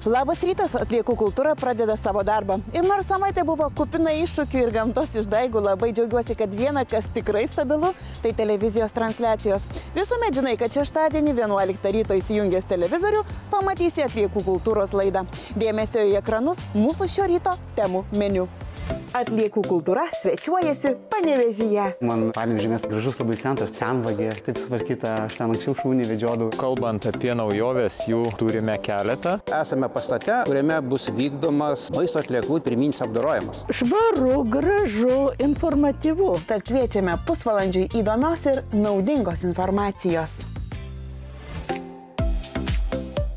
Labas rytas, atliekų kultūra pradeda savo darbą. Ir nors savaitė buvo kupina iššūkių ir gamtos išdaigų, labai džiaugiuosi, kad viena, kas tikrai stabilu, tai televizijos transliacijos. Visuomet žinai, kad šeštadienį 11 ryto įsijungęs televizorių pamatysi atliekų kultūros laidą. Dėmesio į ekranus mūsų šio ryto temų meniu. Atliekų kultūra svečiuojasi Panevėžyje. Man Panevėžys miestas gražus, labai centras, senvagė, taip sutvarkyta, aš ten anksčiau šunį vedžiodavau. Kalbant apie naujoves, jų turime keletą. Esame pastate, kuriame bus vykdomas maisto atliekų pirminis apdorojimas. Švaru, gražu, informatyvu. Tad kviečiame pusvalandžiui įdomios ir naudingos informacijos.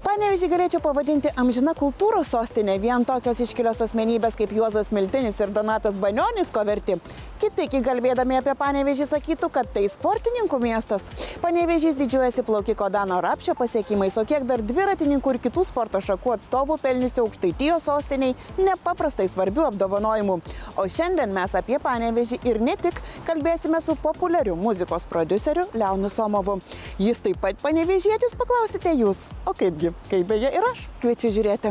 Panevėžį galėčiau pavadinti amžina kultūros sostinė, vien tokios iškilios asmenybės kaip Juozas Miltinis ir Donatas Banionis ko verti. Kiti, kalbėdami apie Panevėžį, sakytų, kad tai sportininkų miestas. Panevėžys didžiuojasi plaukiko Dano Rapšio pasiekimais, o kiek dar dviratininkų ir kitų sporto šakų atstovų pelniusių Aukštaitijos sostiniai nepaprastai svarbių apdovanojimų. O šiandien mes apie Panevėžį ir ne tik kalbėsime su populiariu muzikos prodiuseriu Leonu Somovu. Jis taip pat panevėžietis, paklausite jūs. O kaipgi? Kaip beje ir aš, kviečiu žiūrėti.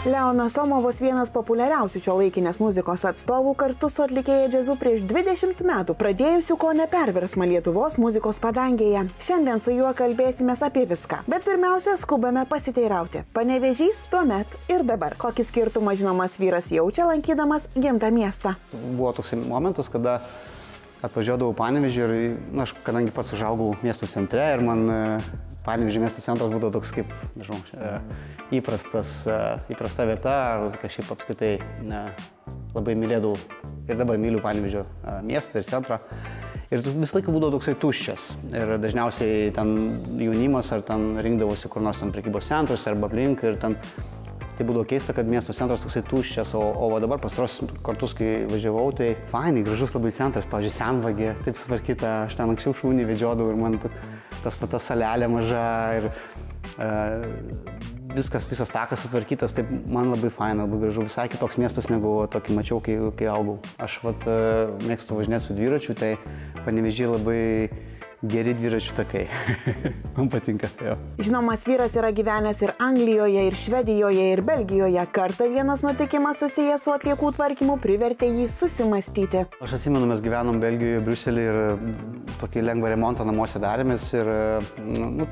Leonas Somovas vienas populiariausių šiuolaikinės muzikos atstovų kartu su atlikėja džiazu prieš 20 metų, pradėjusių kone perversmą Lietuvos muzikos padangėje. Šiandien su juo kalbėsimės apie viską. Bet pirmiausia, skubame pasiteirauti. Panevėžys tuomet ir dabar. Kokį skirtumą žinomas vyras jaučia lankydamas gimtą miestą? Buvo toks momentas, kada atvažiuodavau Panevėžį ir, aš kadangi pats užaugau miestų centre ir man Panevėžio miesto centras būdavo toks kaip, nežinau, įprasta vieta, ar kažkaip apskritai labai mylėdavau ir dabar myliu Panevėžio miestą ir centrą. Ir visą laiką būdavo toksai tuščias ir dažniausiai ten jaunimas ar ten rinkdavosi kur nors ten prekybos centras arba aplink ir ten tai būdavo keista, kad miesto centras toksai tuščias, o dabar pastarosius kartus, kai važiavau, tai fainai, gražus labai centras, pavyzdžiui, senvagė, taip sutvarkyta, aš ten anksčiau šunį vedžiodavau ir man ta salelė maža ir visas takas sutvarkytas, taip man labai faina, labai gražu, visai kitoks miestas negu tokį mačiau, kai augau. Aš mėgstu važinėti su dviračiu, tai Panevėžyje labai geri dviračių takai. Man patinka. Jo. Žinomas vyras yra gyvenęs ir Anglijoje, ir Švedijoje, ir Belgijoje. Kartą vienas nutikimas susijęs su atliekų tvarkymu privertė jį susimastyti. Aš atsimenu, mes gyvenom Belgijoje, Briuselyje ir tokį lengvą remontą namuose darėmės ir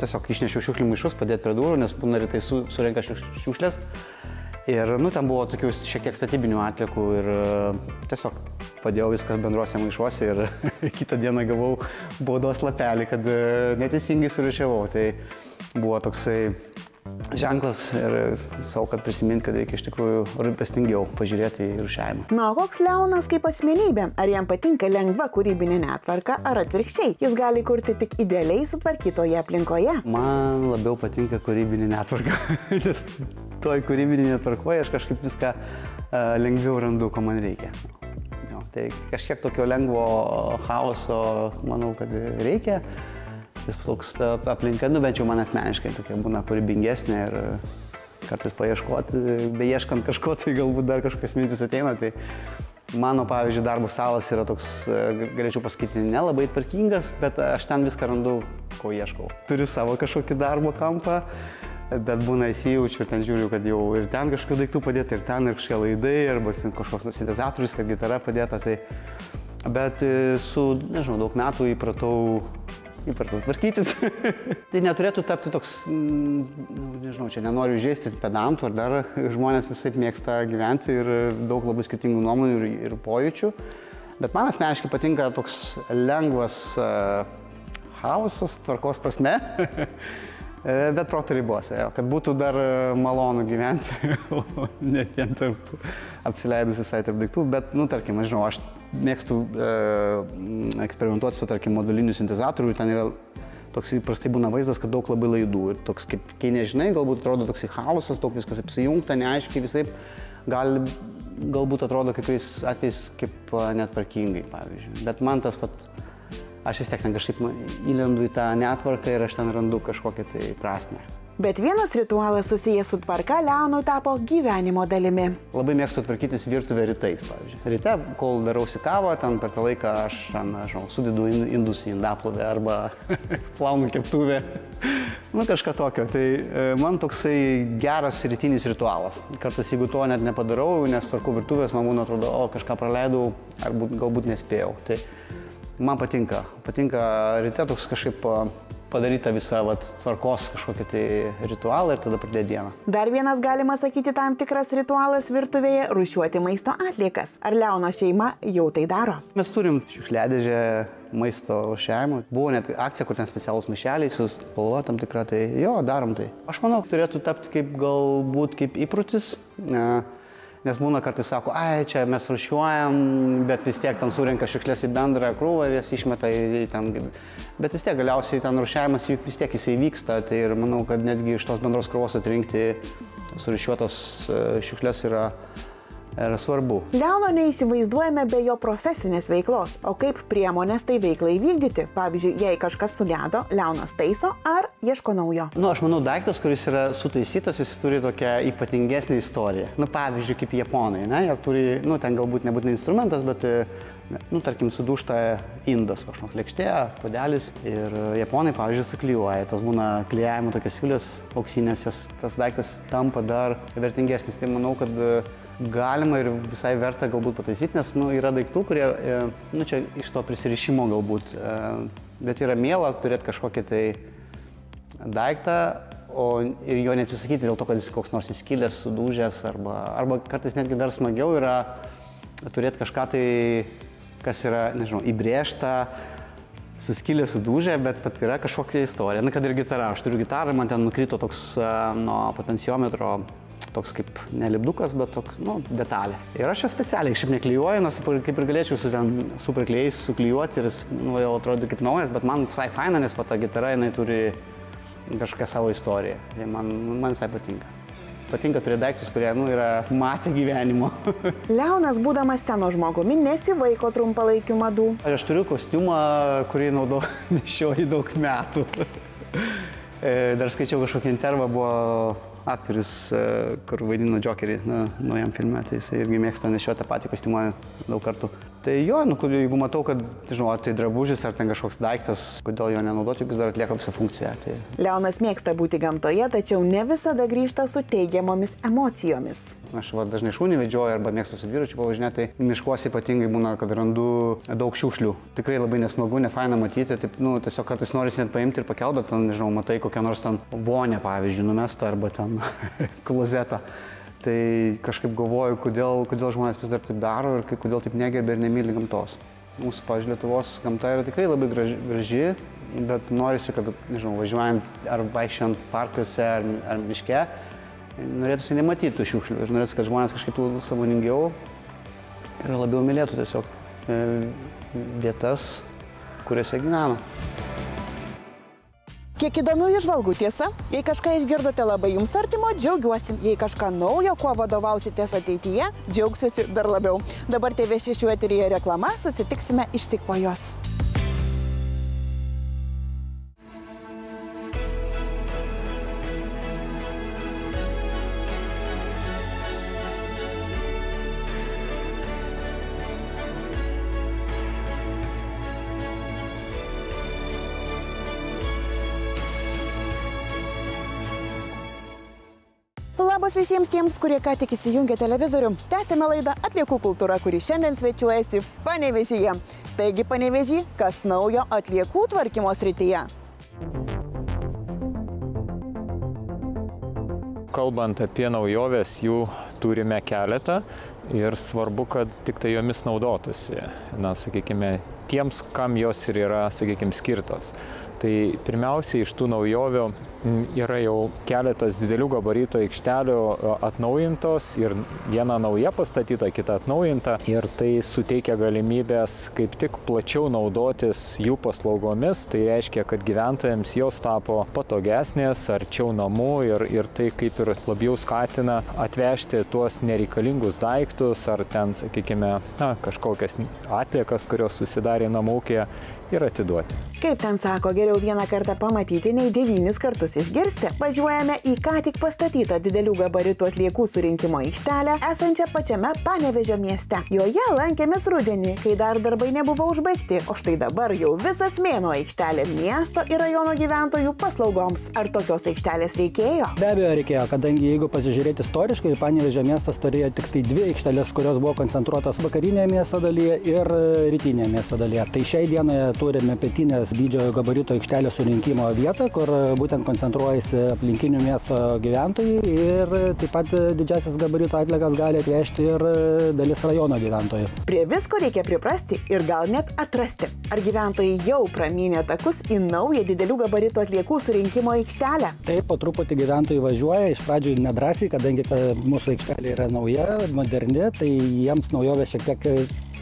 tiesiog išnešiau šiukšlių maišus padėti prie durų, nes būna rytai surenka šiukšlės. Ir ten buvo tokių šiek tiek statybinių atliekų ir tiesiog padėjau viską bendruose maišuose ir kitą dieną gavau baudos lapelį, kad neteisingai surūšiavau. Tai buvo toksai ženklas ir savo, kad prisiminti, kad reikia iš tikrųjų rūpestingiau pažiūrėti į rūšiavimą. Na, o koks Leonas kaip asmenybė? Ar jam patinka lengva kūrybinė netvarka, ar atvirkščiai? Jis gali kurti tik idealiai sutvarkytoje aplinkoje? Man labiau patinka kūrybinė netvarka, nes toj kūrybinė netvarkoje aš kažkaip viską lengviau randu, ko man reikia. Tai kažkiek tokio lengvo chaoso, manau, kad reikia. Jis toks aplinka, bent jau man asmeniškai tokia būna kūrybingesnė ir kartais paieškoti, beieškant kažko, tai galbūt dar kažkokias mintis ateina. Tai mano, pavyzdžiui, darbo stalas yra toks, galėčiau pasakyti, nelabai tvarkingas, bet aš ten viską randu, ko ieškau. Turiu savo kažkokį darbo kampą, bet būna įsijaučiu ir ten žiūriu, kad jau ir ten kažkokių daiktų padėta, ir ten ir kažkokie laidai, arba kažkoks sintezatorius, kad gitara padėta. Bet su, nežinau, daug metų įpratau tvarkytis. Tai neturėtų tapti toks, nežinau, čia nenoriu žaisti pedantų, ar dar žmonės visaip mėgsta gyventi ir daug labai skirtingų nuomonių ir pojūčių. Bet man asmeniškai patinka toks lengvas chaosas, tvarkos prasme, bet proto ribose, kad būtų dar malonu gyventi, o ne vien tarp apsileidus visai tarp daiktų. Bet, tarkim, žinau, aš mėgstu eksperimentuoti su, tarkim, moduliniu sintezatoriu, ten yra toks įprastai būna vaizdas, kad daug labai laidų ir toks, kaip, kai nežinai, galbūt atrodo toks chaosas, daug viskas apsijungta, neaiškiai visaip, galbūt atrodo kai kuriais atvejais kaip netvarkingai, pavyzdžiui. Bet man tas, aš vis tiek ten kažkaip įlendu į tą netvarką ir aš ten randu kažkokią tai prasmę. Bet vienas ritualas susijęs su tvarka Leonui tapo gyvenimo dalimi. Labai mėgstu tvarkytis virtuvę rytais, pavyzdžiui. Ryte, kol darausi kavą, ten per tą laiką aš, nežinau, sudedu indus į indaplovę arba plaunu keptuvę. Nu, kažką tokio. Tai man toksai geras rytinis ritualas. Kartais, jeigu to net nepadarau, nes tvarkau virtuvės, man būna atrodo, o kažką praleidau, ar galbūt nespėjau. Tai man patinka. Patinka ryte toks kažkaip padaryta visa tvarkos kažkokia tai ritualą ir tada pradėti dieną. Dar vienas, galima sakyti, tam tikras ritualas virtuvėje – rūšiuoti maisto atliekas. Ar Leono šeima jau tai daro? Mes turim šiukšliadėžę maisto rūšiavimo. Buvo net akcija, kur ten specialūs maišeliai su spalva tam tikra, tai jo, darom tai. Aš manau, turėtų tapti galbūt kaip įprotis. Nes būna kartais sako, čia mes rūšiuojam, bet vis tiek ten surenka šiukšlės į bendrą krūvą ir jas išmeta į ten. Bet vis tiek galiausiai ten rūšiavimas vis tiek jisai vyksta, tai ir manau, kad netgi iš tos bendros krūvos atrinkti surūšiuotas šiukšlės yra svarbu. Leono neįsivaizduojame be jo profesinės veiklos, o kaip priemonės tai veiklai vykdyti. Pavyzdžiui, jei kažkas sugedo, Leonas taiso ar ieško naujo. Aš manau, daiktas, kuris yra sutaisytas, jis turi tokią ypatingesnę istoriją. Pavyzdžiui, kaip japonai, jie turi, ten galbūt nebūtinai instrumentas, bet, tarkim, sudūžta indas, kažkoks lėkštė, puodelis ir japonai, pavyzdžiui, suklijuoja. Tos būna klijavimo tokios siūlės auksinės, tas daiktas tampa dar vertingesnis. Tai manau, kad galima ir visai verta galbūt pataisyti, nes yra daiktų, kurie, čia iš to prisirišimo galbūt, bet yra miela turėti kažkokį tai daiktą ir jo neatsisakyti dėl to, kad jis koks nors įskilęs, sudūžęs arba kartais netgi dar smagiau yra turėti kažką tai, kas yra, nežinau, įbrėžta, suskilę, sudūžę, bet yra kažkokia istorija. Kad ir gitara, aš turiu gitarą, man ten nukrito toks nuo potenciometro toks kaip nelipdukas, bet toks, detalė. Ir aš ją specialiai šiaip neklijuoju, nors kaip ir galėčiau su ten superklijais suklijuoti ir jis atrodo kaip naujas, bet man visai faina, nes ta gitara, jinai turi kažkokią savo istoriją. Tai man visai patinka. Patinka turėti daiktus, kurie, yra matę gyvenimo. Leonas, būdamas scenos žmogumi, nesivaiko trumpalaikių madų. Aš turiu kostiumą, kurį nešioju daug metų. Dar skaičiau kažkokį intervą, buvo aktorius, kur vaidino Džokerį naujam filme, tai jis irgi mėgsta nešioti tą patį kostiumą daug kartų. Tai jo, jeigu matau, kad, nežinau, ar tai drabužis, ar ten kažkoks daiktas, kodėl jo nenaudoti, jeigu dar atlieka visą funkciją. Tai... Leonas mėgsta būti gamtoje, tačiau ne visada grįžta su teigiamomis emocijomis. Aš dažnai šunį vedžioju arba mėgstu su dviračiu pavažinėti, tai miškuose ypatingai būna, kad randu daug šiukšlių. Tikrai labai nesmagu, nefaina matyti, taip, tiesiog kartais norisi net paimti ir pakelti, bet ten, nežinau, matai kokią nors ten vonę, pavyzdžiui, numestą arba ten klozetą. Tai kažkaip galvoju, kodėl žmonės vis dar taip daro ir kodėl taip negerbia ir nemyli gamtos. Mūsų, pavyzdžiui, Lietuvos gamta yra tikrai labai graži, bet norisi, kad, nežinau, važiuojant ar vaikščiant parkuose ar miške, norėtųsi nematyti tų šiukšlių ir norėtųsi, kad žmonės kažkaip sąmoningiau ir labiau mylėtų tiesiog vietas, kuriuose gyvena. Kiek įdomių įžvalgų, tiesa? Jei kažką išgirdote labai jums artimo, džiaugiuosi. Jei kažką naujo, kuo vadovausitės ateityje, džiaugsiuosi dar labiau. Dabar TV6 eteryje reklama, susitiksime išsyk po jos. Labas visiems tiems, kurie ką tik įsijungė televizorių. Tęsime laidą Atliekų kultūra, kuri šiandien svečiuojasi Panevėžyje. Taigi, Panevėžy, kas naujo atliekų tvarkymo srityje? Kalbant apie naujoves, jų turime keletą ir svarbu, kad tik tai jomis naudotųsi. Sakykime, tiems, kam jos ir yra, sakykime, skirtos. Tai pirmiausiai iš tų naujovių yra jau keletas didelių gabarito aikštelių atnaujintos ir viena nauja pastatyta, kita atnaujinta. Ir tai suteikia galimybės kaip tik plačiau naudotis jų paslaugomis. Tai reiškia, kad gyventojams jos tapo patogesnės, arčiau namų ir tai kaip ir labiau skatina atvežti tuos nereikalingus daiktus daiktus ar ten, sakykime, kažkokias atliekas, kurios susidarė namų ūkyje ir atiduoti. Kaip ten sako, geriau vieną kartą pamatyti, nei 9 kartus išgirsti. Važiuojame į ką tik pastatytą didelių gabaritų atliekų surinkimo aikštelę, esančią pačiame Panevėžio mieste. Joje lankėmės rudenį, kai dar darbai nebuvo užbaigti, o štai dabar jau visas mėnuo aikštelė miesto ir rajono gyventojų paslaugoms. Ar tokios aikštelės reikėjo? Be abejo reikėjo, kadangi jeigu pasižiūrėti istoriškai, Panevėžio miestas turėjo tik tai 2 aikštelės, kurios buvo koncentruotos vakarinėje miesto dalyje ir rytinėje miesto dalyje. Tai šiai dienoje turime pietinės didžiojo gabarito aikštelės surinkimo vietą, kur būtent koncentruojasi aplinkinių miesto gyventojai ir taip pat didžiasis gabarito atliekas gali atvežti ir dalis rajono gyventojų. Prie visko reikia priprasti ir gal net atrasti. Ar gyventojai jau pramynė takus į naują didelių gabarito atliekų surinkimo aikštelę? Taip, po truputį gyventojai važiuoja, iš pradžių nedrąsiai, kadangi mūsų aikštelė yra nauja, moderni, tai jiems naujovė šiek tiek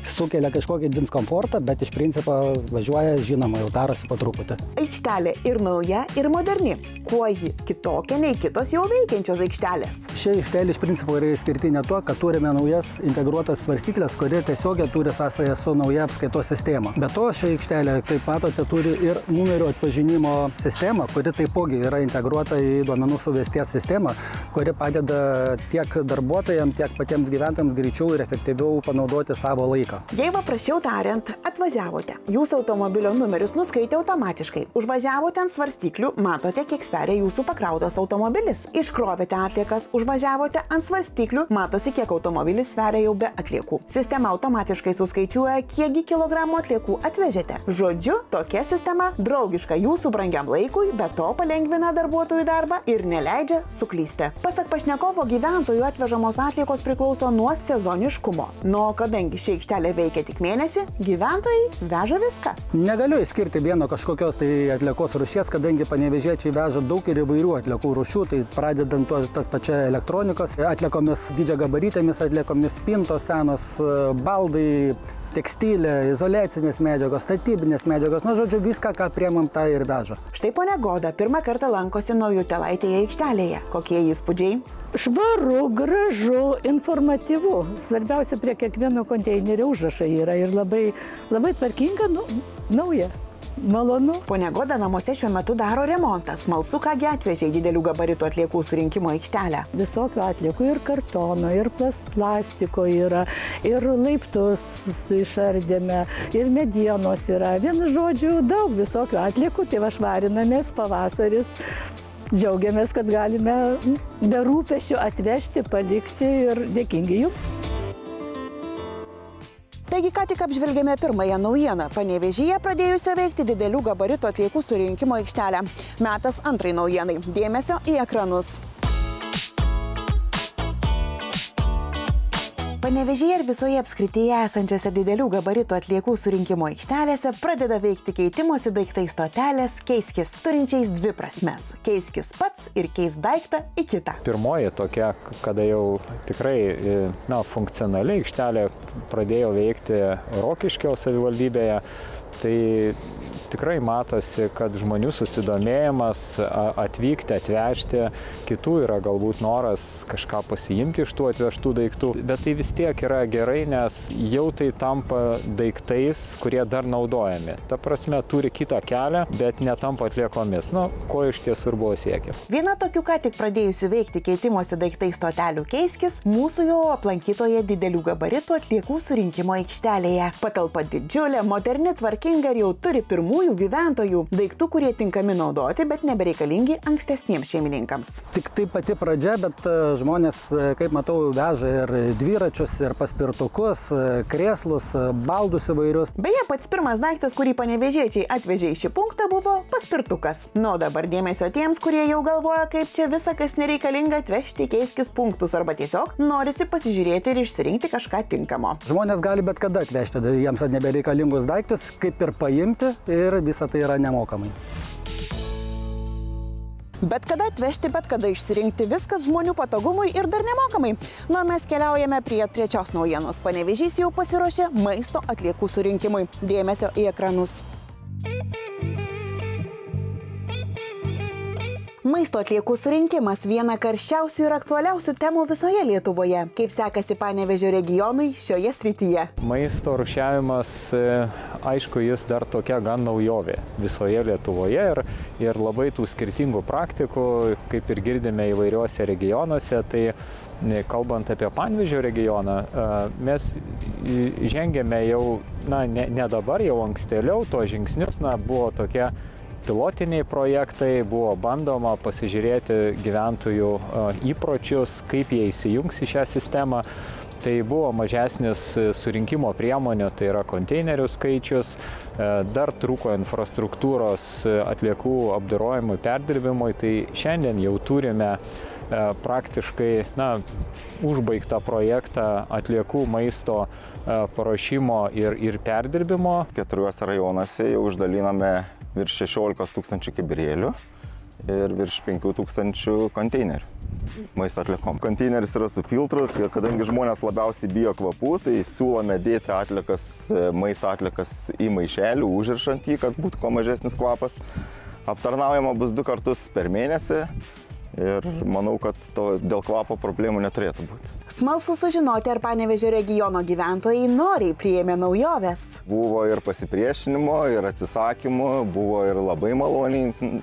sukelia kažkokį diskomfortą, bet iš principo važiuoja, žinoma, jau darosi po truputį. Aikštelė ir nauja, ir moderni. Kuo ji kitokia nei kitos jau veikiančios aikštelės? Ši aikštelė iš principo yra išskirtinė tuo, kad turime naujas integruotas svarstyklės, kuri tiesiogiai turi sąsają su nauja apskaitos sistema. Be to, ši aikštelė, kaip matote, turi ir numerio atpažinimo sistemą, kuri taipogi yra integruota į duomenų suvesties sistemą, kuri padeda tiek darbuotojams, tiek patiems gyventojams greičiau ir efektyviau panaudoti savo laiką. Jei paprasčiau tariant, atvažiavote. Jūsų automobilio numerius nuskaitė automatiškai. Užvažiavote ant svarstyklių, matote, kiek sveria jūsų pakrautas automobilis. Iškrovėte atliekas, užvažiavote ant svarstyklių, matosi, kiek automobilis sveria jau be atliekų. Sistema automatiškai suskaičiuoja, kiekgi kilogramų atliekų atvežėte. Žodžiu, tokia sistema draugiška jūsų brangiam laikui, bet to palengvina darbuotojų darbą ir neleidžia suklysti. Pasak pašnekovo, gyventojų atvežamos atliekos priklauso nuo sezoniškumo. Nuo kadangi ši aikštelė veikia tik mėnesį, gyventojai veža viską. Negaliu išskirti vieno kažkokios tai atliekos rūšies, kadangi panevėžiečiai veža daug ir įvairių atliekų rūšių, tai pradedant tas pačia elektronikos atliekomis, didžiagabarytėmis atliekomis, spintos senos, baldai, tekstilė, izoliacinės medžiagos, statybinės medžiagos, žodžiu, viską, ką priemam, tą ir veža. Štai ponia Goda pirmą kartą lankosi Naujutėlaitėje aikštelėje. Kokie įspūdžiai? Švaru, gražu, informatyvu. Svarbiausia, prie kiekvieno konteinerio užrašai yra ir labai tvarkinga, nauja. Malonu. Ponia Goda namuose šiuo metu daro remontą. Smalsu, kągi atvežė į didelių gabaritų atliekų surinkimo aikštelę. Visokių atliekų ir kartono, ir plastiko yra, ir laiptus išardėme, ir medienos yra. Vienu žodžiu, daug visokių atliekų, tai švarinamės, pavasaris. Džiaugiamės, kad galime be rūpesčių atvežti, palikti ir dėkingi jums. Taigi, ką tik apžvelgėme pirmąją naujieną. Panevėžyje pradėjusią veikti didelių gabaritų atliekų surinkimo aikštelę. Metas antrai naujienai. Dėmesio į ekranus. Panevėžyje ir visoje apskrityje esančiose didelių gabaritų atliekų surinkimo aikštelėse pradeda veikti keitimosi daiktai stotelės Keiskis, turinčiais 2 prasmes. Keiskis pats ir keis daiktą į kitą. Pirmoji tokia, kada jau tikrai funkcionaliai aikštelė pradėjo veikti Rokiškio savivaldybėje, tai tikrai matosi, kad žmonių susidomėjimas atvykti, atvežti, kitų yra galbūt noras kažką pasiimti iš tų atvežtų daiktų, bet tai vis tiek yra gerai, nes jau tai tampa daiktais, kurie dar naudojami. Ta prasme, turi kitą kelią, bet netampa atliekomis. Ko iš tiesų ir buvo siekia. Viena tokių ką tik pradėjusi veikti keitimosi daiktai stotelių Keiskis mūsų jau aplankytoje didelių gabaritų atliekų surinkimo aikštelėje. Patalpa didžiulė, moderni, tvarkinga ir jau turi pirmųjų gyventojų daiktų, kurie tinkami naudoti, bet nebereikalingi ankstesniems šeimininkams. Tik tai pati pradžia, bet žmonės, kaip matau, veža ir dviračius, ir paspirtukus, krėslus, baldus įvairius. Beje, pats pirmas daiktas, kurį panevėžiečiai atvežė į šį punktą, buvo paspirtukas. Dabar dėmesio tiems, kurie jau galvoja, kaip čia visa, kas nereikalinga, atvežti Keiskis punktus arba tiesiog norisi pasižiūrėti ir išsirinkti kažką tinkamo. Žmonės gali bet kada atvežti jiems nebereikalingus daiktus, kaip ir paimti, ir visa tai yra nemokamai. Bet kada atvežti, bet kada išsirinkti, viskas žmonių patogumui ir dar nemokamai. Mes keliaujame prie trečios naujienos. Panevėžys jau pasiruošė maisto atliekų surinkimui. Dėmesio į ekranus. Maisto atliekų surinkimas – viena karščiausių ir aktualiausių temų visoje Lietuvoje. Kaip sekasi Panevėžio regionui šioje srityje? Maisto rūšiavimas, aišku, jis dar tokia gan naujovė visoje Lietuvoje ir labai tų skirtingų praktikų, kaip ir girdime įvairiuose regionuose. Tai kalbant apie Panevėžio regioną, mes žengėme jau, ne dabar, jau ankstėliau to žingsnius, buvo tokie pilotiniai projektai, buvo bandoma pasižiūrėti gyventojų įpročius, kaip jie įsijungs į šią sistemą. Tai buvo mažesnis surinkimo priemonių, tai yra konteinerių skaičius, dar trūko infrastruktūros atliekų apdorojimui, perdirbimui, tai šiandien jau turime praktiškai užbaigtą projektą atliekų maisto paruošimo ir perdirbimo. 4 rajonuose jau uždaliname virš 16 000 kibirėlių ir virš 5 000 konteinerių maisto atliekom. Konteineris yra su filtru ir kadangi žmonės labiausiai bijo kvapų, tai siūlome dėti maisto atliekas į maišelį, užrišant jį, kad būtų kuo mažesnis kvapas. Aptarnaujama bus 2 kartus per mėnesį. Ir manau, kad dėl kvapo problemų neturėtų būti. Smalsu sužinoti, ar Panevėžio regiono gyventojai noriai priėmė naujoves. Buvo ir pasipriešinimo, ir atsisakymų, buvo ir labai maloniai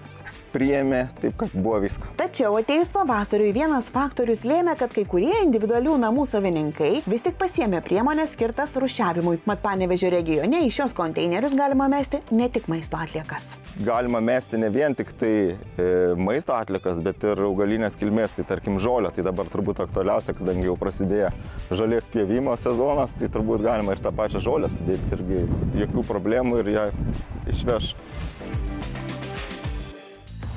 priėmė, taip kad buvo visko. Tačiau atėjus pavasariui vienas faktorius lėmė, kad kai kurie individualių namų savininkai vis tik pasiėmė priemonės skirtas rūšiavimui. Mat Panevėžio regione į šios konteinerius galima mesti ne tik maisto atliekas. Galima mesti ne vien tik tai maisto atliekas, bet ir augalinės kilmės, tai tarkim žolę. Tai dabar turbūt aktualiausia, kadangi jau prasidėjo žolės pjovimo sezonas, tai turbūt galima ir tą pačią žolę sudėti irgi jokių problemų ir ją išveš.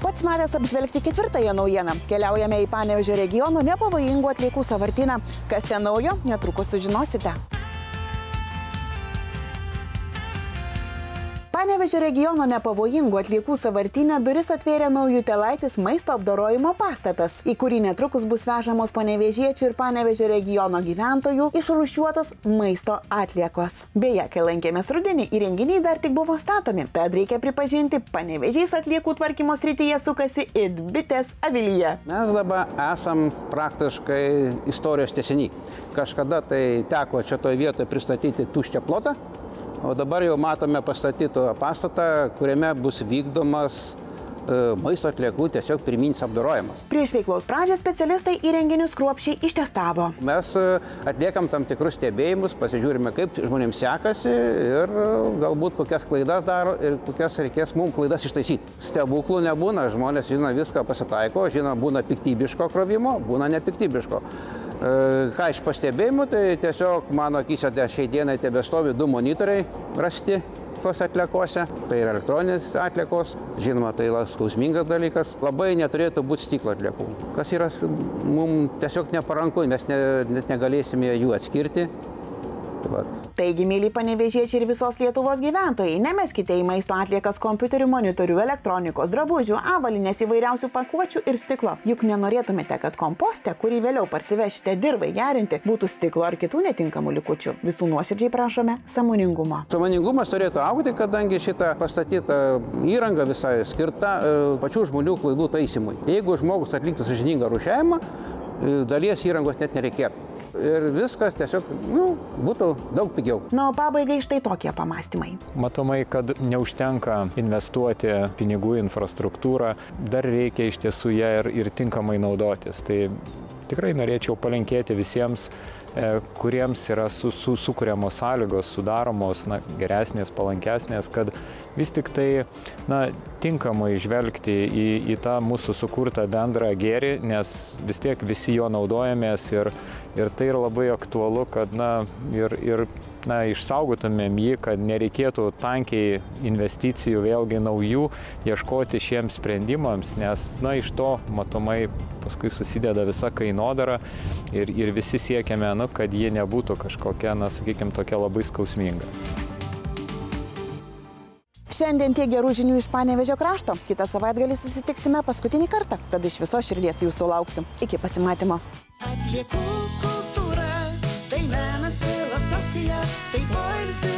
Pats metas apžvelgti 4. naujieną. Keliaujame į Panevėžio regiono nepavojingų atliekų sąvartyną. Kas ten naujo, netrukus sužinosite. Panevėžio regiono nepavojingų atliekų sąvartyne duris atvėrė Naujutėlaitis maisto apdorojimo pastatas, į kurį netrukus bus vežamos panevėžiečių ir Panevėžio regiono gyventojų išrūšiuotos maisto atliekos. Beje, kai lankėmės rudenį, įrenginiai dar tik buvo statomi, tad reikia pripažinti, Panevėžys atliekų tvarkymo srityje sukasi it bitės avilyje. Mes dabar esam praktiškai istorijos tęsiny. Kažkada tai teko čia toje vietoje pristatyti tuščią plotą. O dabar jau matome pastatytą pastatą, kuriame bus vykdomas maisto atliekų tiesiog pirminis apdorojimas. Prieš veiklos pradžią specialistai įrenginius kruopščiai ištestavo. Mes atliekam tam tikrus stebėjimus, pasižiūrime, kaip žmonėms sekasi ir galbūt kokias klaidas daro ir kokias reikės mums klaidas ištaisyti. Stebuklų nebūna, žmonės žino viską pasitaiko, žino būna piktybiško krovimo, būna nepiktybiško. Ką iš pastebėjimų, tai tiesiog mano akyse šiai dienai tebestovi 2 monitoriai rasti tos atliekose. Tai yra elektroninės atliekos, žinoma, tai skausmingas dalykas. Labai neturėtų būti stiklo atliekų. Kas yra mums tiesiog neparanku, mes net negalėsime jų atskirti. Taigi, myli panevėžiečiai ir visos Lietuvos gyventojai, nemeskite į maisto atliekas kompiuterių, monitorių, elektronikos, drabužių, avalinės įvairiausių pakuočių ir stiklo. Juk nenorėtumėte, kad komposte, kurį vėliau parsivešite dirvai gerinti, būtų stiklo ar kitų netinkamų likučių. Visų nuoširdžiai prašome sąmoningumo. Sąmoningumas turėtų augti, kadangi šita pastatyta įranga visai skirta pačių žmonių klaidų taisymui. Jeigu žmogus atliktų sąžiningą rūšiavimą, dalies įrangos net nereikėtų. Ir viskas tiesiog būtų daug pigiau. Na, o pabaigai štai tokie pamąstymai. Matomai, kad neužtenka investuoti pinigų į infrastruktūrą, dar reikia iš tiesų ją ir tinkamai naudotis. Tai tikrai norėčiau palinkėti visiems, kuriems yra sukuriamos sąlygos, sudaromos geresnės, palankesnės, kad vis tik tai tinkamai žvelgti į tą mūsų sukurtą bendrą gėrį, nes vis tiek visi jo naudojamės ir tai yra labai aktualu, kad išsaugotumėm jį, kad nereikėtų tankiai investicijų vėlgi naujų ieškoti šiems sprendimams, nes iš to matomai paskui susideda visa kainodara ir visi siekiame, kad ji nebūtų kažkokia, sakykime, tokia labai skausminga. Šiandien tiek gerų žinių iš Panevėžio krašto. Kitą savaitgalį susitiksime paskutinį kartą. Tada iš visos širdies jūsų lauksiu. Iki pasimatymo. Atliekų kultūra, tai menas, filosofija, tai poilsis.